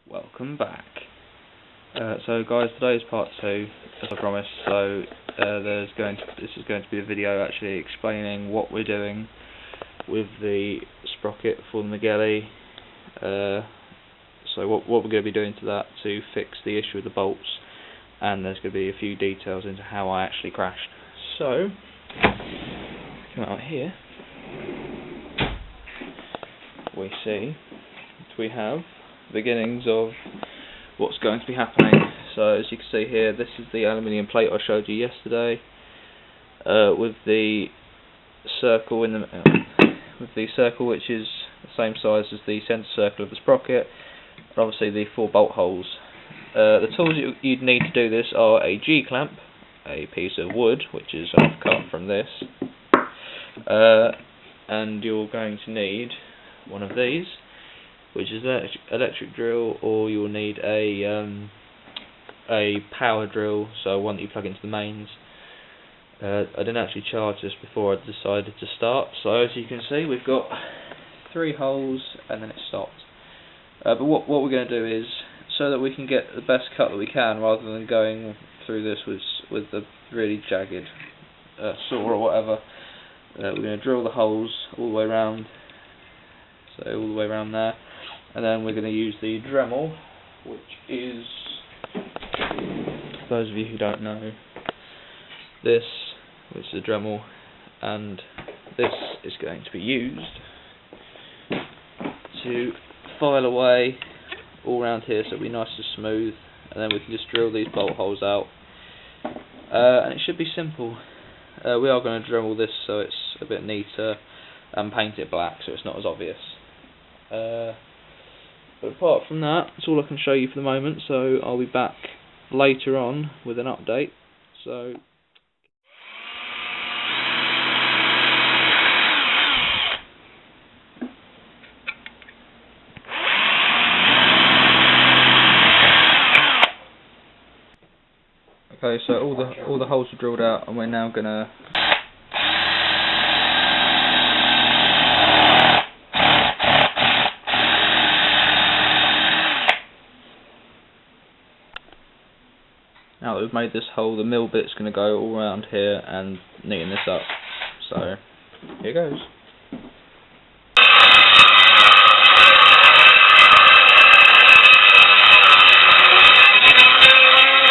Welcome back. So guys, today's part 2, as I promised. So this is going to be a video actually explaining what we're doing with the sprocket for the Magelli. So what we're going to be doing to that to fix the issue with the bolts, and there's going to be a few details into how I actually crashed. So come out here, we see that we have beginnings of what's going to be happening. So as you can see here, this is the aluminium plate I showed you yesterday, with the circle in the which is the same size as the centre circle of the sprocket, and obviously the 4 bolt holes. The tools you'd need to do this are a G-clamp, a piece of wood which is off-cut from this, and you're going to need one of these, which is an electric drill, or you'll need a power drill, so one that you plug into the mains. I didn't actually charge this before I decided to start, so as you can see we've got 3 holes and then it stopped. But what we're going to do is, so that we can get the best cut that we can, rather than going through this with the really jagged saw or whatever, we're going to drill the holes all the way around, so all the way around there. And then we're going to use the Dremel, which is, for those of you who don't know, this, which is a Dremel, and this is going to be used to file away all around here so it'll be nice and smooth, and then we can just drill these bolt holes out, and it should be simple. We are going to Dremel this so it's a bit neater and paint it black so it's not as obvious. But apart from that, that's all I can show you for the moment, so I'll be back later on with an update. So okay, so all the holes are drilled out, and we're now gonna now that we've made this hole, the mill bit's going to go all around here and neaten this up. So here goes.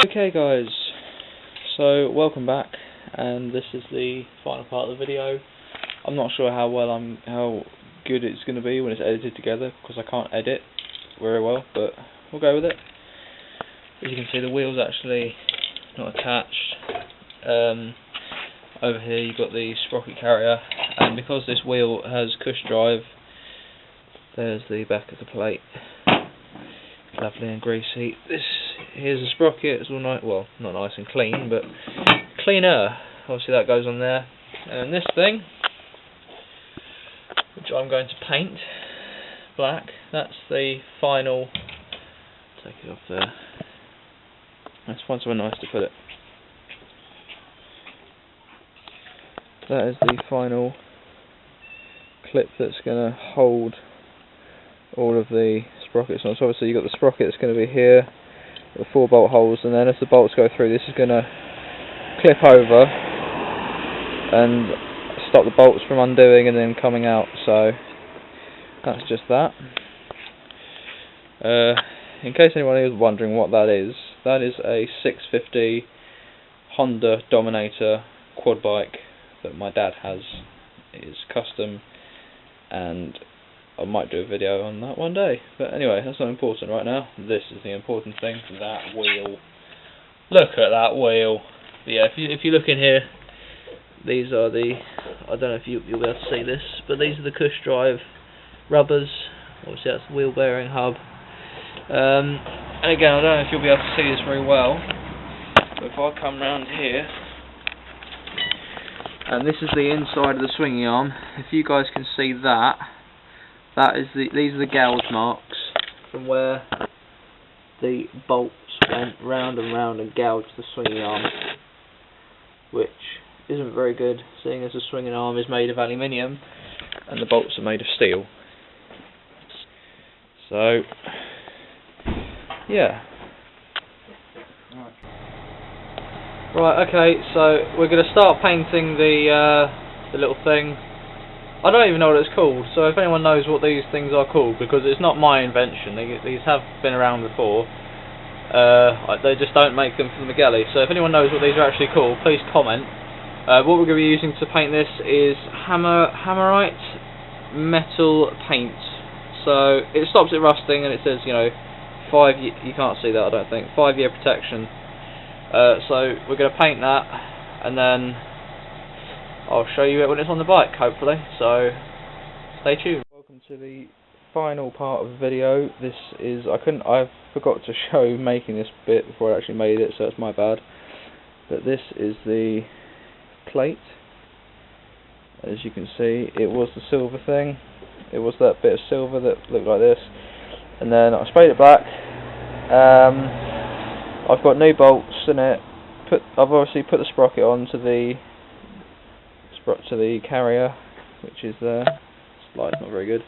Okay guys, so welcome back, and this is the final part of the video. I'm not sure how good it's going to be when it's edited together, because I can't edit very well, but we'll go with it. As you can see, the wheel's actually not attached. Over here you've got the sprocket carrier, and because this wheel has cush drive, there's the back of the plate, lovely and greasy. Here's the sprocket. It's all nice, well, not nice and clean, but cleaner. Obviously that goes on there, and this thing, which I'm going to paint black, that's the final. Take it off there. Let's find somewhere nice to put it. That is the final clip that's going to hold all of the sprockets on. So obviously you've got the sprocket that's going to be here, the 4 bolt holes, and then as the bolts go through, this is going to clip over and stop the bolts from undoing and then coming out. So that's just that. In case anyone is wondering what that is a 650 Honda Dominator quad bike that my dad has. It is custom, and I might do a video on that one day. But anyway, that's not important right now. This is the important thing. That wheel. Look at that wheel. But yeah, if you look in here, these are the, I don't know if you'll be able to see this, but these are the cush drive rubbers. Obviously that's the wheel bearing hub. And again, I don't know if you'll be able to see this very well, but if I come round here, and this is the inside of the swinging arm, if you guys can see that, these are the gouge marks from where the bolts went round and round and gouged the swinging arm, which isn't very good, seeing as the swinging arm is made of aluminium and the bolts are made of steel. So yeah. Right, okay, so we're going to start painting the little thing. I don't even know what it's called, so if anyone knows what these things are called, because it's not my invention, these have been around before, they just don't make them for the Magelli, so if anyone knows what these are actually called, please comment. What we're going to be using to paint this is hammerite metal paint, so it stops it rusting, and it says, you know, you can't see that I don't think, 5-year protection. So we're going to paint that, and then I'll show you it when it's on the bike, hopefully, so stay tuned. Welcome to the final part of the video. This is, I forgot to show making this bit before I actually made it, so it's my bad. But this is the plate. As you can see, it was the silver thing. It was that bit of silver that looked like this. And then I sprayed it black. I've got new bolts in it. I've obviously put the sprocket on to the carrier, which is there. This light's not very good.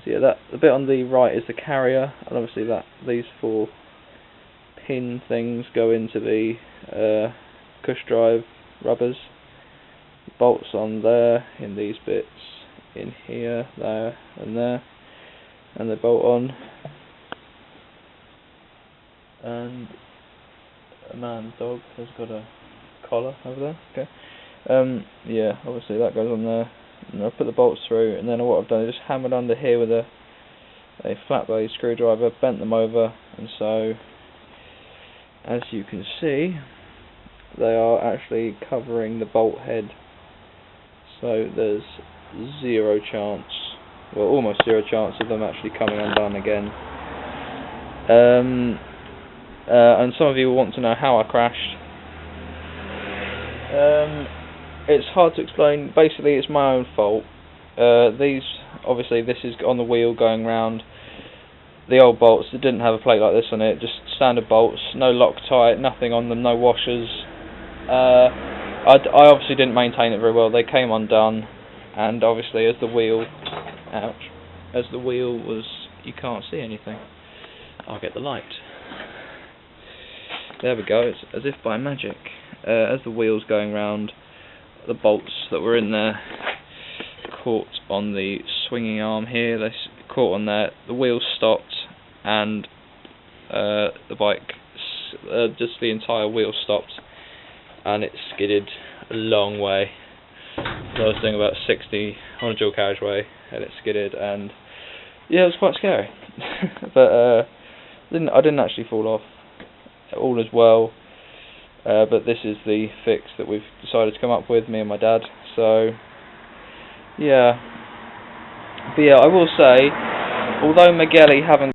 So yeah, the bit on the right is the carrier, and obviously these 4 pin things go into the cush drive rubbers. Bolts on there in these bits, in here, there, and the bolt on. And a man's dog has got a collar over there. Okay. Yeah, obviously that goes on there. And I've put the bolts through, and then what I've done is just hammered under here with a flat blade screwdriver, bent them over, and so, as you can see, they are actually covering the bolt head. So there's 0 chance, well, almost 0 chance of them actually coming undone again. And some of you will want to know how I crashed. It's hard to explain. Basically, it's my own fault. Obviously, this is on the wheel going round. The old bolts, it didn't have a plate like this on it, just standard bolts, no Loctite, nothing on them, no washers. I obviously didn't maintain it very well. They came undone, and obviously, as the wheel was, you can't see anything. I'll get the light. There we go, it's as if by magic. As the wheel's going round, the bolts that were in there caught on the swinging arm here, they caught on there, the wheel stopped, and the bike, just the entire wheel stopped, and it skidded a long way. So I was doing about 60 on a dual carriageway, and it skidded, and yeah, it was quite scary. But I didn't actually fall off. All is well, but this is the fix that we've decided to come up with, me and my dad. So yeah, but yeah, I will say, although Magelli haven't